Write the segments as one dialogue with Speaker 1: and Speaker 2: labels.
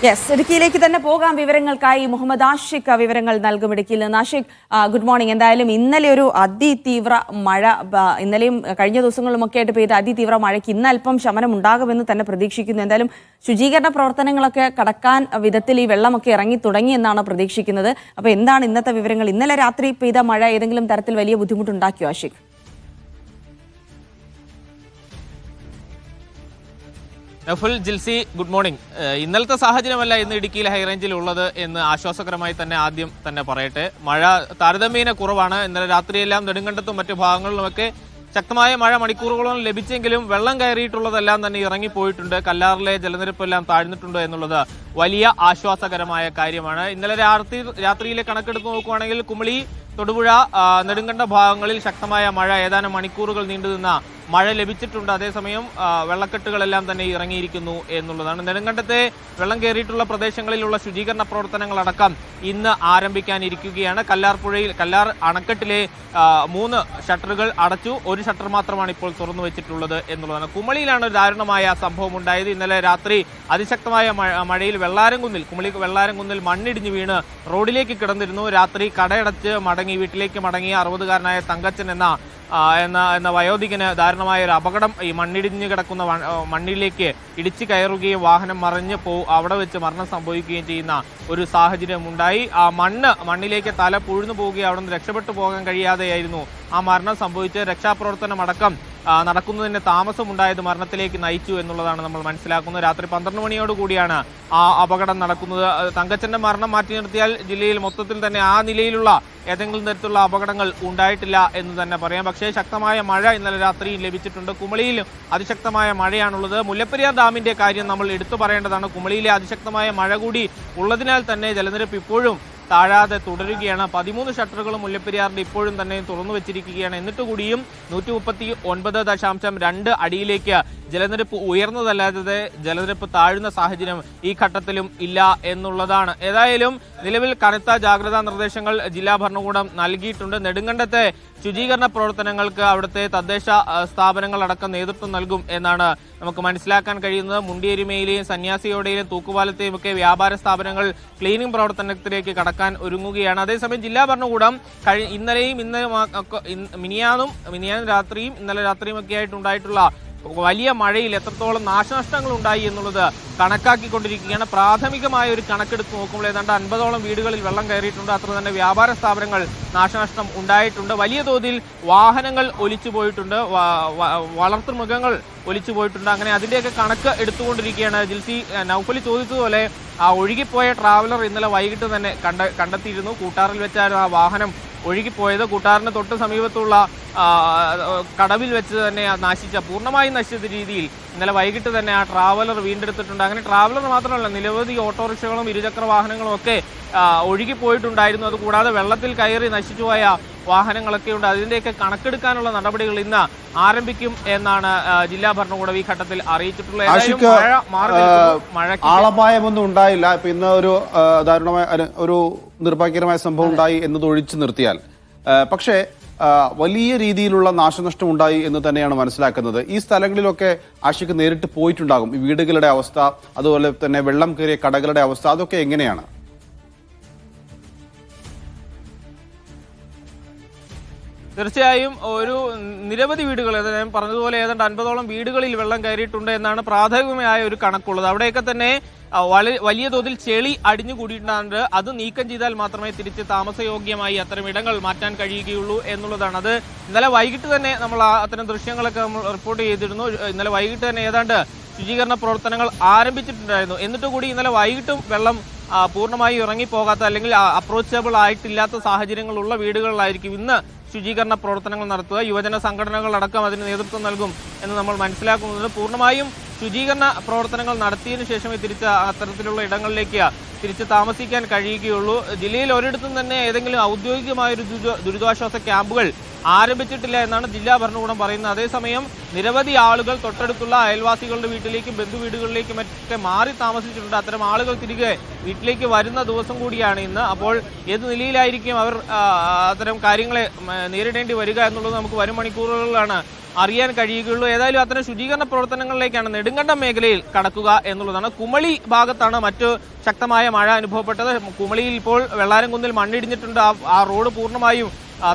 Speaker 1: Yes, ഇടുക്കിയിലേക്ക് തന്നെ പോകാം. വിവരങ്ങൾക്കായി മുഹമ്മദ് ആഷിഖ് വിവരങ്ങൾ നൽകും ഇടുക്കിയിൽ നിന്ന്. Ashiq, good morning. എന്തായാലും ഇന്നലെ ഒരു അതിതീവ്ര മഴ, ഇന്നലെയും കഴിഞ്ഞ ദിവസങ്ങളുമൊക്കെ ആയിട്ട് പെയ്ത അതിതീവ്ര മഴയ്ക്ക് ഇന്ന് അല്പം ശമനം ഉണ്ടാകുമെന്ന് തന്നെ പ്രതീക്ഷിക്കുന്നു. എന്തായാലും ശുചീകരണ പ്രവർത്തനങ്ങളൊക്കെ കടക്കാൻ വിധത്തിൽ ഈ വെള്ളമൊക്കെ ഇറങ്ങി തുടങ്ങി എന്നാണ് പ്രതീക്ഷിക്കുന്നത്. അപ്പോൾ എന്താണ് ഇന്നത്തെ വിവരങ്ങൾ? ഇന്നലെ രാത്രി പെയ്ത മഴ ഏതെങ്കിലും തരത്തിൽ വലിയ ബുദ്ധിമുട്ടുണ്ടാക്കിയോ ആഷിഖ്?
Speaker 2: Naful, Jilsy, good morning. ഇന്നലത്തെ സാഹചര്യമല്ല ഇന്ന് ഇടുക്കിയിലെ ഹൈറേഞ്ചിൽ ഉള്ളത് എന്ന് ആശ്വാസകരമായി തന്നെ ആദ്യം തന്നെ പറയട്ടെ. മഴ താരതമ്യേന കുറവാണ്. ഇന്നലെ രാത്രിയെല്ലാം നെടുങ്കണ്ടത്തും മറ്റു ഭാഗങ്ങളിലുമൊക്കെ ശക്തമായ മഴ മണിക്കൂറുകളോളം ലഭിച്ചെങ്കിലും വെള്ളം കയറിയിട്ടുള്ളതെല്ലാം തന്നെ ഇറങ്ങിപ്പോയിട്ടുണ്ട്. കല്ലാറിലെ ജലനിരപ്പെല്ലാം താഴ്ന്നിട്ടുണ്ട് എന്നുള്ളത് വലിയ ആശ്വാസകരമായ കാര്യമാണ്. ഇന്നലെ രാത്രിയിലെ കണക്കെടുത്ത് നോക്കുകയാണെങ്കിൽ കുമളി, തൊടുപുഴ, നെടുങ്കണ്ട ഭാഗങ്ങളിൽ ശക്തമായ മഴ ഏതാനും മണിക്കൂറുകൾ നീണ്ടുനിന്ന മഴ ലഭിച്ചിട്ടുണ്ട്. അതേസമയം വെള്ളക്കെട്ടുകളെല്ലാം തന്നെ ഇറങ്ങിയിരിക്കുന്നു എന്നുള്ളതാണ്. നെടുങ്കണ്ടത്തെ വെള്ളം കയറിയിട്ടുള്ള പ്രദേശങ്ങളിലുള്ള ശുചീകരണ പ്രവർത്തനങ്ങളടക്കം ഇന്ന് ആരംഭിക്കാനിരിക്കുകയാണ്. കല്ലാർ അണക്കെട്ടിലെ 3 ഷട്ടറുകൾ അടച്ചു. ഒരു ഷട്ടർ മാത്രമാണ് ഇപ്പോൾ തുറന്നു വെച്ചിട്ടുള്ളത് എന്നുള്ളതാണ്. കുമളിയിലാണ് ഒരു ദാരുണമായ സംഭവം ഉണ്ടായത്. ഇന്നലെ രാത്രി അതിശക്തമായ മഴയിൽ കുമളി വെള്ളാരംകുന്നിൽ മണ്ണിടിഞ്ഞു വീണ് റോഡിലേക്ക് കിടന്നിരുന്നു. രാത്രി കടയടച്ച് വീട്ടിലേക്ക് മടങ്ങിയ 60-കാരനായ തങ്കച്ചൻ എന്ന വയോധികന് ദാരുണമായ ഒരു അപകടം ഈ മണ്ണിടിഞ്ഞു കിടക്കുന്ന മണ്ണിലേക്ക് ഇടിച്ചു കയറുകയും വാഹനം അവിടെ വെച്ച് മരണം സംഭവിക്കുകയും ചെയ്യുന്ന ഒരു സാഹചര്യം ഉണ്ടായി. ആ മണ്ണിലേക്ക് തല പുഴുന്നു പോവുകയും അവിടെ നിന്ന് രക്ഷപ്പെട്ടു പോകാൻ കഴിയാതെയായിരുന്നു ആ മരണം സംഭവിച്ച്. രക്ഷാപ്രവർത്തനം അടക്കം നടക്കുന്നതിന് താമസമുണ്ടായത് മരണത്തിലേക്ക് നയിച്ചു എന്നുള്ളതാണ് നമ്മൾ മനസ്സിലാക്കുന്നത്. രാത്രി 12 മണിയോടുകൂടിയാണ് ആ അപകടം നടക്കുന്നത്. തങ്കച്ചന്റെ മരണം മാറ്റി നിർത്തിയാൽ ജില്ലയിൽ മൊത്തത്തിൽ തന്നെ ആ നിലയിലുള്ള ഏതെങ്കിലും തരത്തിലുള്ള അപകടങ്ങൾ ഉണ്ടായിട്ടില്ല എന്ന് തന്നെ പറയാം. പക്ഷേ ശക്തമായ മഴ ഇന്നലെ രാത്രിയിൽ ലഭിച്ചിട്ടുണ്ട്. കുമളിയിൽ അതിശക്തമായ മഴയാണുള്ളത്. മുല്ലപ്പെരിയാർ ഡാമിന്റെ കാര്യം നമ്മൾ എടുത്തു പറയേണ്ടതാണ്. കുമളിയിലെ അതിശക്തമായ മഴ കൂടി ഉള്ളതിനാൽ തന്നെ ജലനിരപ്പ് ഇപ്പോഴും താഴാതെ തുടരുകയാണ്. 13 ഷട്ടറുകളും മുല്ലപ്പെരിയാറിന്റെ ഇപ്പോഴും തന്നെ തുറന്നു വെച്ചിരിക്കുകയാണ്. എന്നിട്ട് കൂടിയും 139.2 അടിയിലേക്ക് ജലനിരപ്പ് ഉയർന്നതല്ലാതെ ജലനിരപ്പ് താഴുന്ന സാഹചര്യം ഈ ഘട്ടത്തിലും ഇല്ല എന്നുള്ളതാണ്. ഏതായാലും നിലവിൽ കനത്ത ജാഗ്രതാ നിർദ്ദേശങ്ങൾ ജില്ലാ ഭരണകൂടം നൽകിയിട്ടുണ്ട്. നെടുങ്കണ്ടത്തെ ശുചീകരണ പ്രവർത്തനങ്ങൾക്ക് അവിടുത്തെ തദ്ദേശ സ്ഥാപനങ്ങളടക്കം നേതൃത്വം നൽകും എന്നാണ് നമുക്ക് മനസ്സിലാക്കാൻ കഴിയുന്നത്. മുണ്ടിയെരുമയിലെയും സന്യാസിയോടെയും തൂക്കുപാലത്തെയും ഒക്കെ വ്യാപാര സ്ഥാപനങ്ങൾ ക്ലീനിംഗ് പ്രവർത്തനത്തിലേക്ക് കടക്കാൻ ഒരുങ്ങുകയാണ്. അതേസമയം ജില്ലാ ഭരണകൂടം ഇന്നലെയും മിനിയാന്നും രാത്രിയും ഇന്നലെ രാത്രിയും ഒക്കെ ആയിട്ടുണ്ടായിട്ടുള്ള വലിയ മഴയിൽ എത്രത്തോളം നാശനഷ്ടങ്ങൾ ഉണ്ടായി എന്നുള്ളത് കണക്കാക്കിക്കൊണ്ടിരിക്കുകയാണ്. പ്രാഥമികമായ ഒരു കണക്കെടുത്ത് നോക്കുമ്പോൾ ഏതാണ്ട് 50ഓളം വീടുകളിൽ വെള്ളം കയറിയിട്ടുണ്ട്. അത്ര തന്നെ വ്യാപാര സ്ഥാപനങ്ങൾ നാശനഷ്ടം ഉണ്ടായിട്ടുണ്ട്. വലിയ തോതിൽ വാഹനങ്ങൾ ഒലിച്ചു പോയിട്ടുണ്ട്, വളർത്തുമൃഗങ്ങൾ ഒലിച്ചു പോയിട്ടുണ്ട്. അങ്ങനെ അതിന്റെയൊക്കെ കണക്ക് എടുത്തുകൊണ്ടിരിക്കുകയാണ്. ജിൽസി, നൗഫലി ചോദിച്ചതുപോലെ ആ ഒഴുകിപ്പോയ ട്രാവലർ ഇന്നലെ വൈകിട്ട് തന്നെ കണ്ടെത്തിയിരുന്നു. കൂട്ടാറിൽ വെച്ചായിരുന്നു ആ വാഹനം ഒഴുകിപ്പോയത്. കൂട്ടാറിന് തൊട്ട് സമീപത്തുള്ള കടവിൽ വെച്ച് തന്നെ പൂർണ്ണമായും നശിച്ച രീതിയിൽ ഇന്നലെ വൈകിട്ട് തന്നെ ആ ട്രാവലർ വീണ്ടെടുത്തിട്ടുണ്ട്. അങ്ങനെ ട്രാവലർ മാത്രമല്ല, നിരവധി ഓട്ടോറിക്ഷകളും ഇരുചക്ര വാഹനങ്ങളും ഒക്കെ ഒഴുകിപ്പോയിട്ടുണ്ടായിരുന്നു. അതുകൂടാതെ വെള്ളത്തിൽ കയറി നശിച്ചുപോയ വാഹനങ്ങളൊക്കെ ഉണ്ട്. അതിന്റെയൊക്കെ കണക്കെടുക്കാനുള്ള നടപടികൾ ഇന്ന് ആരംഭിക്കും എന്നാണ് ജില്ലാ ഭരണകൂടം ഈ ഘട്ടത്തിൽ അറിയിച്ചിട്ടുള്ളത്.
Speaker 3: ആളപായമൊന്നും ഉണ്ടായില്ല. ഇപ്പൊ ഇന്ന് ഒരു ദാരുണമായ ഒരു നിർഭാഗ്യകരമായ സംഭവം ഉണ്ടായി എന്നത് ഒഴിച്ചു നിർത്തിയാൽ, പക്ഷേ വലിയ രീതിയിലുള്ള നാശനഷ്ടം ഉണ്ടായി എന്ന് തന്നെയാണ് മനസ്സിലാക്കുന്നത്. ഈ സ്ഥലങ്ങളിലൊക്കെ ആഷിക്ക് നേരിട്ട് പോയിട്ടുണ്ടാകും. ഈ വീടുകളുടെ അവസ്ഥ, അതുപോലെ തന്നെ വെള്ളം കയറിയ കടകളുടെ അവസ്ഥ, അതൊക്കെ എങ്ങനെയാണ്?
Speaker 2: തീർച്ചയായും ഒരു നിരവധി വീടുകൾ, ഞാൻ പറഞ്ഞതുപോലെ ഏതാണ്ട് 50ഓളം വീടുകളിൽ വെള്ളം കയറിയിട്ടുണ്ട് എന്നാണ് പ്രാഥമികമായ ഒരു കണക്കുള്ളത്. അവിടെയൊക്കെ തന്നെ വലിയ തോതിൽ ചെളി അടിഞ്ഞുകൂടിയിട്ടുണ്ട്. അത് നീക്കം ചെയ്താൽ മാത്രമേ തിരിച്ച് താമസയോഗ്യമായി അത്തരം ഇടങ്ങൾ മാറ്റാൻ കഴിയുകയുള്ളൂ എന്നുള്ളതാണ്. അത് ഇന്നലെ വൈകിട്ട് തന്നെ നമ്മൾ അത്തരം ദൃശ്യങ്ങളൊക്കെ നമ്മൾ റിപ്പോർട്ട് ചെയ്തിരുന്നു. ഇന്നലെ വൈകിട്ട് തന്നെ ഏതാണ്ട് ശുചീകരണ പ്രവർത്തനങ്ങൾ ആരംഭിച്ചിട്ടുണ്ടായിരുന്നു. എന്നിട്ട് കൂടി ഇന്നലെ വൈകിട്ടും വെള്ളം പൂർണ്ണമായി ഇറങ്ങിപ്പോകാത്ത അല്ലെങ്കിൽ അപ്രോച്ചബിൾ ആയിട്ടില്ലാത്ത സാഹചര്യങ്ങളുള്ള വീടുകളിലായിരിക്കും ഇന്ന് ശുചീകരണ പ്രവർത്തനങ്ങൾ നടത്തുക. യുവജന സംഘടനകളടക്കം അതിന് നേതൃത്വം നൽകും എന്ന് നമ്മൾ മനസ്സിലാക്കുന്നത്. പൂർണ്ണമായും ശുചീകരണ പ്രവർത്തനങ്ങൾ നടത്തിയതിനു ശേഷമേ അത്തരത്തിലുള്ള ഇടങ്ങളിലേക്ക് തിരിച്ച് താമസിക്കാൻ കഴിയുകയുള്ളൂ. ജില്ലയിൽ ഒരിടത്തും തന്നെ ഏതെങ്കിലും ഔദ്യോഗികമായൊരു ദുരിതാശ്വാസ ക്യാമ്പുകൾ ആരംഭിച്ചിട്ടില്ല എന്നാണ് ജില്ലാ ഭരണകൂടം പറയുന്നത്. അതേസമയം നിരവധി ആളുകൾ തൊട്ടടുത്തുള്ള അയൽവാസികളുടെ വീട്ടിലേക്കും ബന്ധുവീടുകളിലേക്കും ഒക്കെ മാറി താമസിച്ചിട്ടുണ്ട്. അത്തരം ആളുകൾ തിരികെ വീട്ടിലേക്ക് വരുന്ന ദിവസം കൂടിയാണ് ഇന്ന്. അപ്പോൾ ഏത് നിലയിലായിരിക്കും അവർ അത്തരം കാര്യങ്ങളെ നേരിടേണ്ടി വരിക എന്നുള്ളത് നമുക്ക് വരും മണിക്കൂറുകളിലാണ് അറിയാൻ കഴിയുകയുള്ളൂ. ഏതായാലും അത്തരം ശുചീകരണ പ്രവർത്തനങ്ങളിലേക്കാണ് നെടുങ്കണ്ടം മേഖലയിൽ കടക്കുക എന്നുള്ളതാണ്. കുമളി ഭാഗത്താണ് മറ്റു ശക്തമായ മഴ അനുഭവപ്പെട്ടത്. കുമളിയിൽ ഇപ്പോൾ വെള്ളാരംകുന്നിൽ മണ്ണിടിഞ്ഞിട്ടുണ്ട്. ആ റോഡ് പൂർണ്ണമായും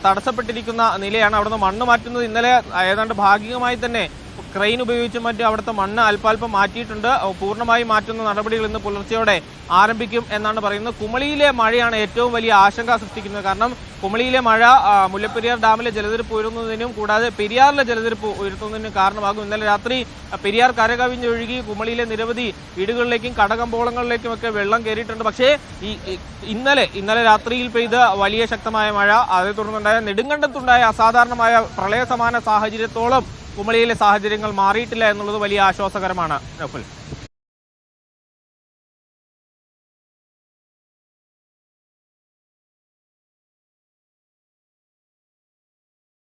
Speaker 2: തടസ്സപ്പെട്ടിരിക്കുന്ന നിലയാണ്. അവിടുന്ന് മണ്ണ് മാറ്റുന്നത് ഇന്നലെ ഏതാണ്ട് ഭാഗികമായി തന്നെ ക്രെയിൻ ഉപയോഗിച്ചും മറ്റും അവിടുത്തെ മണ്ണ് അല്പാൽപ്പം മാറ്റിയിട്ടുണ്ട്. പൂർണ്ണമായി മാറ്റുന്ന നടപടികൾ ഇന്ന് പുലർച്ചെയോടെ ആരംഭിക്കും എന്നാണ് പറയുന്നത്. കുമളിയിലെ മഴയാണ് ഏറ്റവും വലിയ ആശങ്ക സൃഷ്ടിക്കുന്നത്. കാരണം കുമളിയിലെ മഴ മുല്ലപ്പെരിയാർ ഡാമിലെ ജലനിരപ്പ് ഉയരുന്നതിനും കൂടാതെ പെരിയാറിലെ ജലനിരപ്പ് ഉയർത്തുന്നതിനും കാരണമാകും. ഇന്നലെ രാത്രി പെരിയാർ കരകവിഞ്ഞൊഴുകി കുമളിയിലെ നിരവധി വീടുകളിലേക്കും കടകമ്പോളങ്ങളിലേക്കും ഒക്കെ വെള്ളം കയറിയിട്ടുണ്ട്. പക്ഷേ ഇന്നലെ രാത്രിയിൽ പെയ്ത വലിയ ശക്തമായ മഴ, അതേ തുടർന്നുണ്ടായ നെടുങ്കണ്ടത്തുണ്ടായ അസാധാരണമായ പ്രളയ സമാന സാഹചര്യത്തോളം കുമളിയിലെ സാഹചര്യങ്ങൾ മാറിയിട്ടില്ല എന്നുള്ളത് വലിയ ആശ്വാസകരമാണ്. നൗഫൽ.